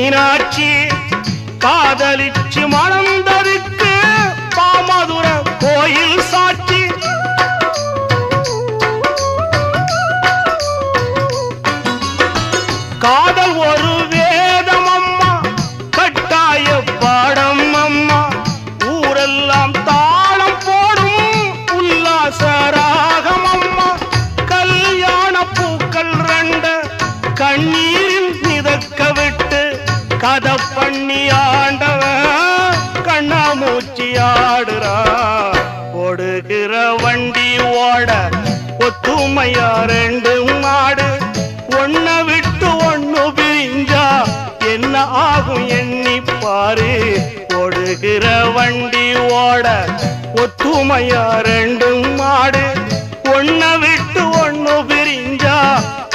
மீனாட்சி காதலிச்சு மணந்தருக்கு பாமதுர கோயில் சாட்சி. காதல் ஒரு வேதம் அம்மா, கட்டாய பாடம் அம்மா, ஊரெல்லாம் தாளம் போடும் உல்லாசராகம் அம்மா. கல்யாண பூக்கள் ரெண்ட கண்ணீரில் மிதக்க விட்டு கதை பண்ணி ஆண்டவன் கண்ணாமூச்சி ஆடுறா. ஓடுகிற வண்டி ஓட ஒத்துமையா ரெண்டு மாடு, ஒன்ன விட்டு ஒண்ணு பிரிஞ்சா என்ன ஆகும் எண்ணி பாரு. ஓடுகிற வண்டி ஓட ஒத்துமையா ரெண்டு மாடு, ஒன்ன